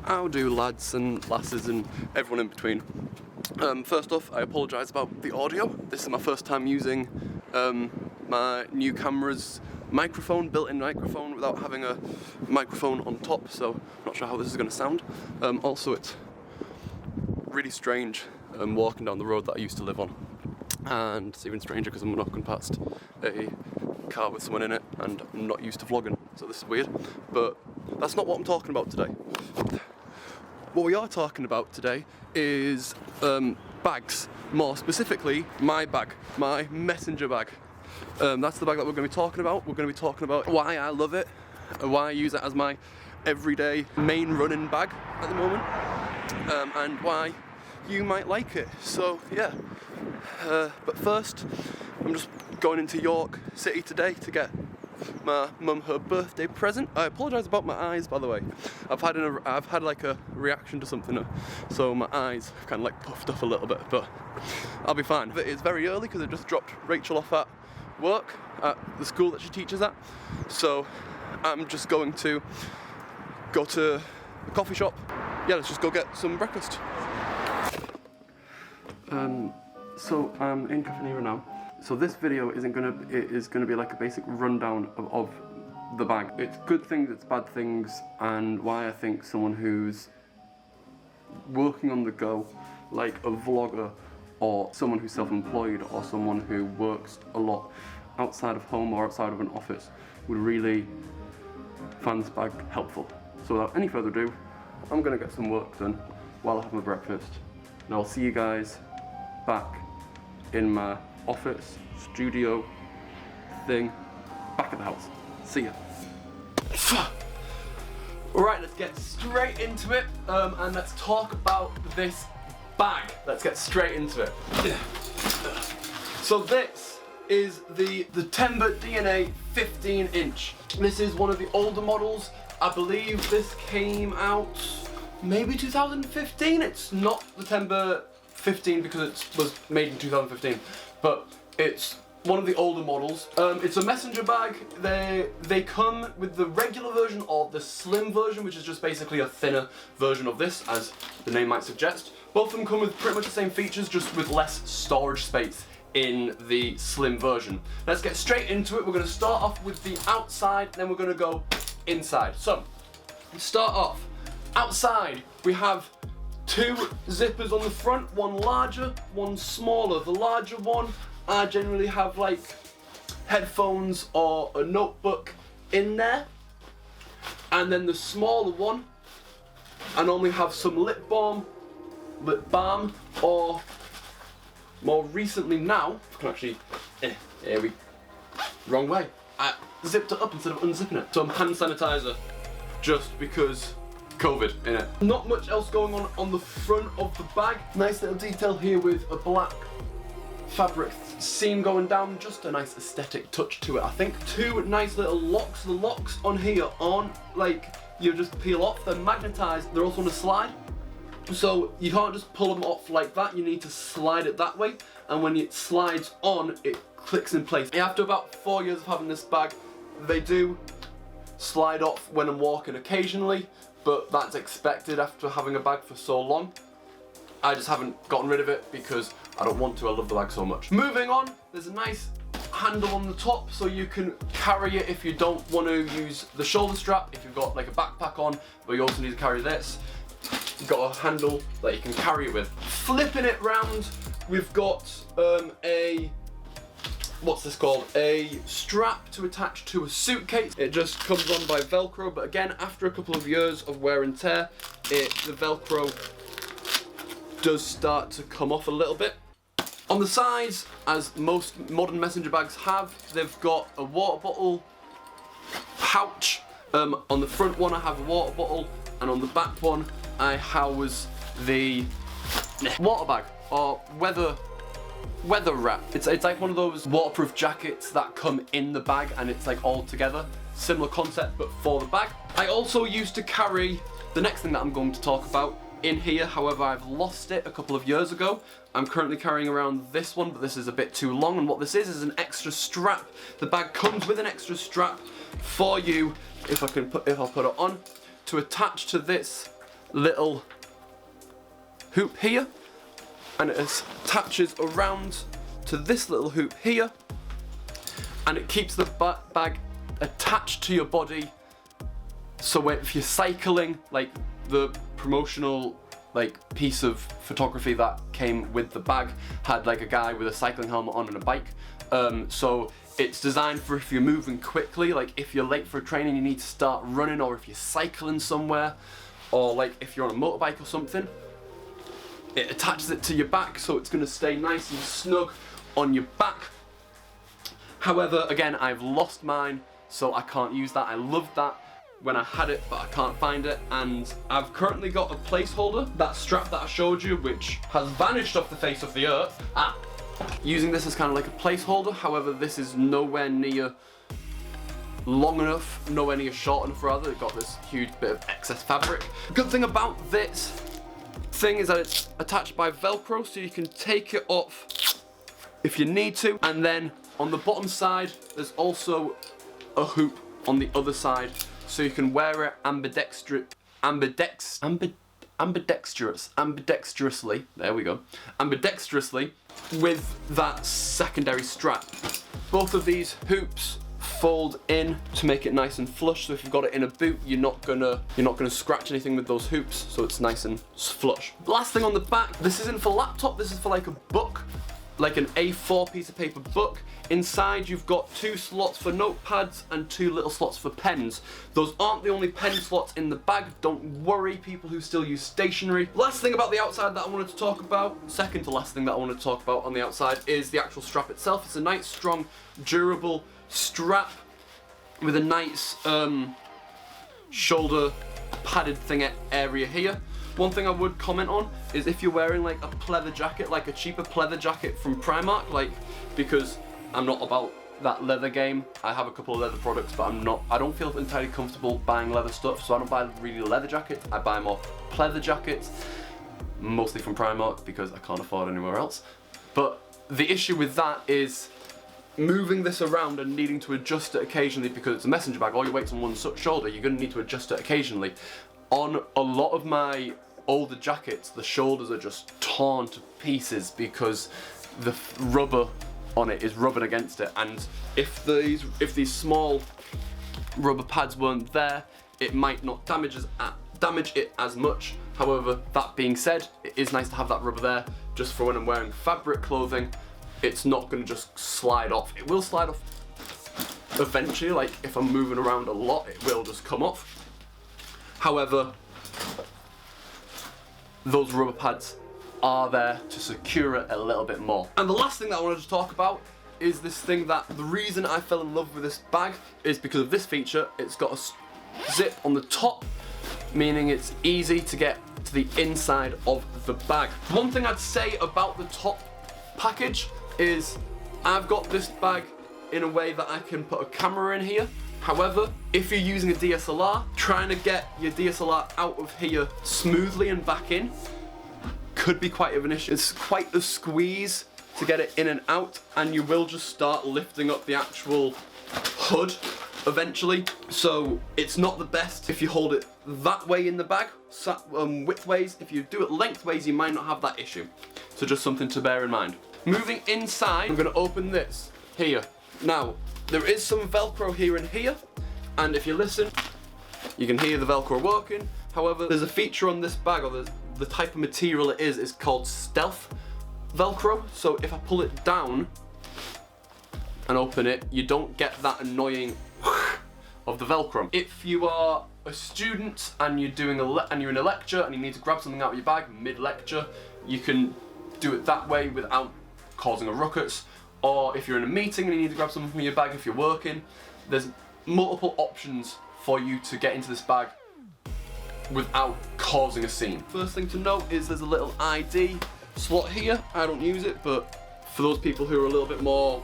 How do lads and lasses and everyone in between? First off, I apologise about the audio. This is my first time using my new camera's microphone, built-in microphone, without having a microphone on top, so I'm not sure how this is going to sound. Also, it's really strange walking down the road that I used to live on, and it's even stranger because I'm walking past a car with someone in it, and I'm not used to vlogging, so this is weird. But that's not what I'm talking about today. What we are talking about today is bags, more specifically my bag, my messenger bag. That's the bag that we're going to be talking about. We're going to be talking about why I love it, why I use it as my everyday main running bag at the moment, and why you might like it. So yeah, but first I'm just going into York City today to get my mum her birthday present. I apologise about my eyes, by the way. I've had like a reaction to something, so my eyes kind of like puffed up a little bit, but I'll be fine. It's very early because I just dropped Rachel off at work at the school that she teaches at, so I'm just going to go to a coffee shop. Yeah, let's just go get some breakfast. So I'm in Caffè Nero now. So this video is gonna be like a basic rundown of the bag. It's good things, it's bad things, and why I think someone who's working on the go, like a vlogger, or someone who's self-employed, or someone who works a lot outside of home or outside of an office, would really find this bag helpful. So without any further ado, I'm gonna get some work done while I have my breakfast, and I'll see you guys back in my office, studio thing, back at the house. See ya. Alright, let's get straight into it, and let's talk about this bag. Let's get straight into it. So this is the Timber DNA 15-inch. This is one of the older models. I believe this came out maybe 2015. It's not the Timber 15 because it was made in 2015, but it's one of the older models. It's a messenger bag. They come with the regular version or the slim version, which is just basically a thinner version of this, as the name might suggest. Both of them come with pretty much the same features, just with less storage space in the slim version. Let's get straight into it. We're going to start off with the outside, then we're going to go inside. So, to start off, outside we have two zippers on the front, one larger, one smaller. The larger one, I generally have like headphones or a notebook in there, and then the smaller one, I normally have some lip balm, or more recently now, I can actually, wrong way. I zipped it up instead of unzipping it. Some hand sanitizer, just because COVID in it. Not much else going on the front of the bag. Nice little detail here with a black fabric seam going down, just a nice aesthetic touch to it, I think. Two nice little locks. The locks on here aren't like you just peel off, they're magnetized, they're also on a slide. So you can't just pull them off like that, you need to slide it that way, and when it slides on, it clicks in place. After about 4 years of having this bag, they do slide off when I'm walking occasionally, but that's expected after having a bag for so long. I just haven't gotten rid of it because I don't want to, I love the bag so much. Moving on, there's a nice handle on the top so you can carry it if you don't want to use the shoulder strap, if you've got like a backpack on, but you also need to carry this. You've got a handle that you can carry it with. Flipping it round, we've got what's this called? A strap to attach to a suitcase. It just comes on by Velcro, but again, after a couple of years of wear and tear, the Velcro does start to come off a little bit. On the sides, as most modern messenger bags have, they've got a water bottle pouch. On the front one I have a water bottle, and on the back one I house the water bag, or weather wrap. It's like one of those waterproof jackets that come in the bag and it's like all together. Similar concept, but for the bag. I also used to carry the next thing that I'm going to talk about in here, however I've lost it a couple of years ago. I'm currently carrying around this one, but this is a bit too long, and what this is an extra strap. The bag comes with an extra strap for you, if I'll put it on, to attach to this little hoop here, and it attaches around to this little hoop here, and it keeps the bag attached to your body. So if you're cycling, like the promotional piece of photography that came with the bag had like a guy with a cycling helmet on and a bike. So it's designed for if you're moving quickly, like if you're late for a train and you need to start running, or if you're cycling somewhere, or like if you're on a motorbike or something. It attaches it to your back, so it's going to stay nice and snug on your back. However, again, I've lost mine, so I can't use that. I loved that when I had it, but I can't find it, and I've currently got a placeholder, that strap that I showed you, which has vanished off the face of the earth. Using this as kind of like a placeholder. However, this is nowhere near long enough, nowhere near short enough rather. It got this huge bit of excess fabric. Good thing about this thing is that it's attached by Velcro, so you can take it off if you need to. And then on the bottom side, there's also a hoop on the other side, so you can wear it ambidextrously. There we go. Ambidextrously with that secondary strap. Both of these hoops fold in to make it nice and flush, so if you've got it in a boot, you're not gonna scratch anything with those hoops, so it's nice and flush. Last thing on the back, this isn't for laptop, this is for like a book, like an A4 piece of paper book. Inside you've got 2 slots for notepads and 2 little slots for pens. Those aren't the only pen slots in the bag, don't worry, people who still use stationery. Last thing about the outside that I wanted to talk about, second to last thing that I wanted to talk about on the outside, is the actual strap itself. It's a nice, strong, durable strap with a nice shoulder padded thing area here. One thing I would comment on is if you're wearing like a pleather jacket, like a cheaper pleather jacket from Primark, like, because I'm not about that leather game. I have a couple of leather products, but I don't feel entirely comfortable buying leather stuff, so I don't buy really leather jackets. I buy more pleather jackets, mostly from Primark because I can't afford anywhere else. But the issue with that is moving this around and needing to adjust it occasionally, because it's a messenger bag, all your weight's on one shoulder, you're going to need to adjust it occasionally. On a lot of my older jackets, the shoulders are just torn to pieces because the rubber on it is rubbing against it, and if these small rubber pads weren't there, it might not damage it as much. However, that being said, it is nice to have that rubber there just for when I'm wearing fabric clothing. It's not going to just slide off. It will slide off eventually, like if I'm moving around a lot, it will just come off. However, those rubber pads are there to secure it a little bit more. And the last thing that I wanted to talk about is this thing that the reason I fell in love with this bag is because of this feature. It's got a zip on the top, meaning it's easy to get to the inside of the bag. One thing I'd say about the top package is I've got this bag in a way that I can put a camera in here. However, if you're using a DSLR, trying to get your DSLR out of here smoothly and back in could be quite of an issue. It's quite a squeeze to get it in and out, and you will just start lifting up the actual hood eventually. So it's not the best if you hold it that way in the bag, widthways. If you do it lengthways, you might not have that issue. So just something to bear in mind. Moving inside, I'm going to open this here. Now, there is some Velcro here and here, and if you listen, you can hear the Velcro working. However, there's a feature on this bag, or the type of material it is called stealth Velcro. So if I pull it down and open it, you don't get that annoying of the Velcro. If you are a student and you're doing you're in a lecture and you need to grab something out of your bag mid-lecture, you can do it that way without causing a ruckus. Or if you're in a meeting and you need to grab something from your bag if you're working, there's multiple options for you to get into this bag without causing a scene. First thing to note is there's a little ID slot here. I don't use it, but for those people who are a little bit more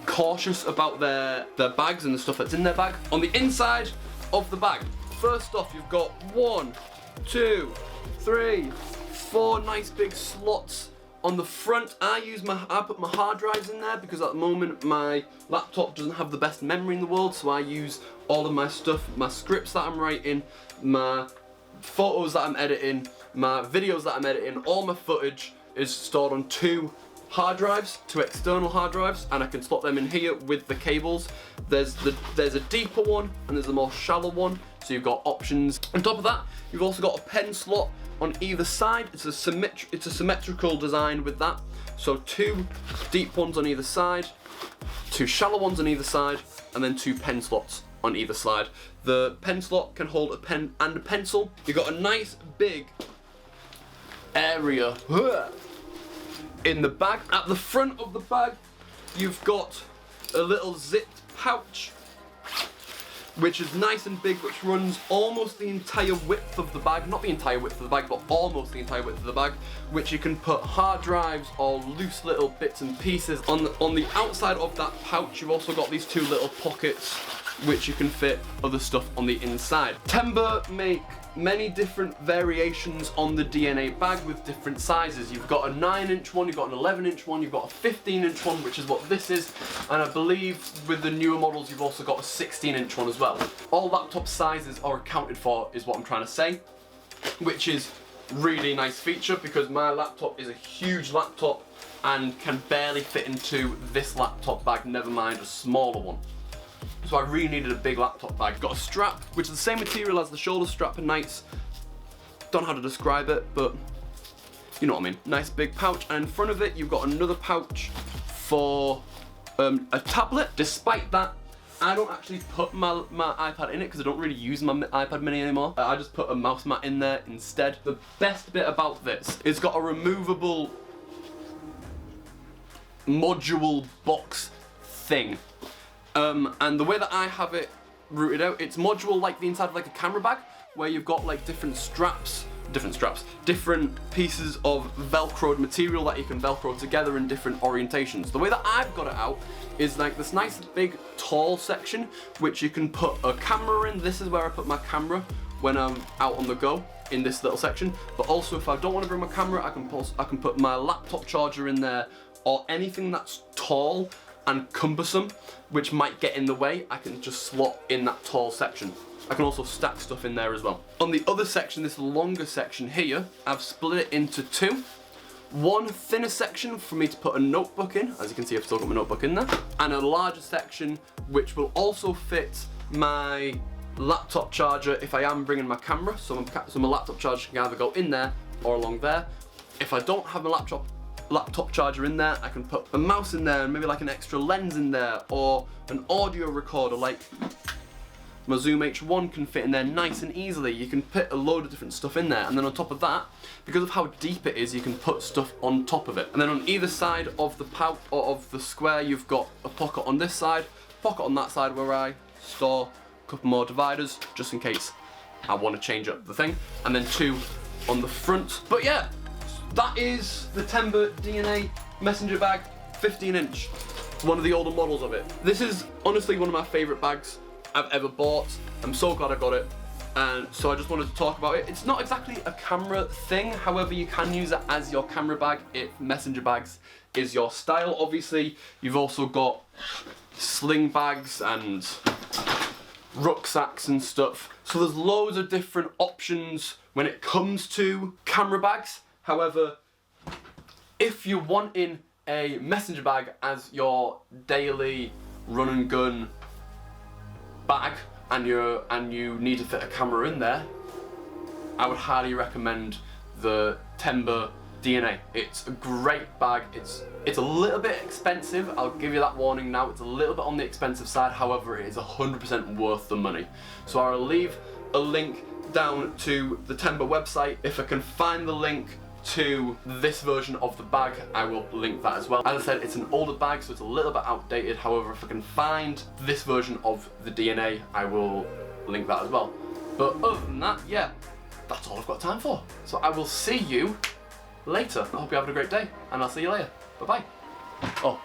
cautious about their bags and the stuff that's in their bag. On the inside of the bag, first off, you've got 1, 2, 3, 4 nice big slots. On the front, I put my hard drives in there because at the moment my laptop doesn't have the best memory in the world, so I use all of my stuff, my scripts that I'm writing, my photos that I'm editing, my videos that I'm editing, all my footage is stored on 2 hard drives, 2 external hard drives, and I can slot them in here with the cables. There's a deeper one and there's a more shallow one, so you've got options. On top of that, you've also got a pen slot on either side. It's a symmetrical design with that. So 2 deep ones on either side, 2 shallow ones on either side, and then 2 pen slots on either side. The pen slot can hold a pen and a pencil. You've got a nice big area in the bag. At the front of the bag, you've got a little zipped pouch, which is nice and big, which runs almost the entire width of the bag. Not the entire width of the bag, but almost the entire width of the bag, which you can put hard drives or loose little bits and pieces. On the outside of that pouch, you've also got these 2 little pockets, which you can fit other stuff on the inside. Temba make many different variations on the DNA bag with different sizes. You've got a 9-inch one, you've got an 11-inch one, you've got a 15-inch one, which is what this is, and I believe with the newer models you've also got a 16-inch one as well. All laptop sizes are accounted for, is what I'm trying to say, which is really nice feature because my laptop is a huge laptop and can barely fit into this laptop bag, never mind a smaller one. So I really needed a big laptop bag. Got a strap, which is the same material as the shoulder strap and Knights. Don't know how to describe it, but you know what I mean. Nice big pouch, and in front of it you've got another pouch for a tablet. Despite that, I don't actually put my iPad in it because I don't really use my iPad mini anymore. I just put a mouse mat in there instead. The best bit about this, it's got a removable module box thing. And the way that I have it routed out, it's modular like the inside of like a camera bag, where you've got like different pieces of velcroed material that you can velcro together in different orientations. The way that I've got it out is like this nice big tall section, which you can put a camera in. This is where I put my camera when I'm out on the go, in this little section. But also if I don't want to bring my camera, I can put my laptop charger in there, or anything that's tall and cumbersome, which might get in the way, I can just slot in that tall section. I can also stack stuff in there as well. On the other section, this longer section here, I've split it into 2. One thinner section for me to put a notebook in, as you can see I've still got my notebook in there, and a larger section which will also fit my laptop charger if I am bringing my camera, so my laptop charger can either go in there or along there. If I don't have my laptop charger in there, I can put a mouse in there and maybe like an extra lens in there, or an audio recorder like my Zoom H1 can fit in there nice and easily. You can put a load of different stuff in there, and then on top of that, because of how deep it is, you can put stuff on top of it. And then on either side of the pouch or of the square, you've got a pocket on this side, pocket on that side where I store a couple more dividers just in case I want to change up the thing, and then 2 on the front. But yeah, that is the Temba DNA messenger bag, 15-inch, one of the older models of it. This is honestly one of my favourite bags I've ever bought. I'm so glad I got it, and so I just wanted to talk about it. It's not exactly a camera thing, however you can use it as your camera bag if messenger bags is your style. Obviously you've also got sling bags and rucksacks and stuff, so there's loads of different options when it comes to camera bags. However, if you're wanting a messenger bag as your daily run and gun bag, and you need to fit a camera in there, I would highly recommend the Temba DNA. It's a great bag. It's a little bit expensive, I'll give you that warning now. It's a little bit on the expensive side, however it is 100% worth the money. So I'll leave a link down to the Temba website. If I can find the link to this version of the bag, I will link that as well. As I said, it's an older bag, so it's a little bit outdated. However, if I can find this version of the DNA, I will link that as well. But other than that, yeah, that's all I've got time for. So I will see you later. I hope you're having a great day, and I'll see you later. Bye-bye. Oh.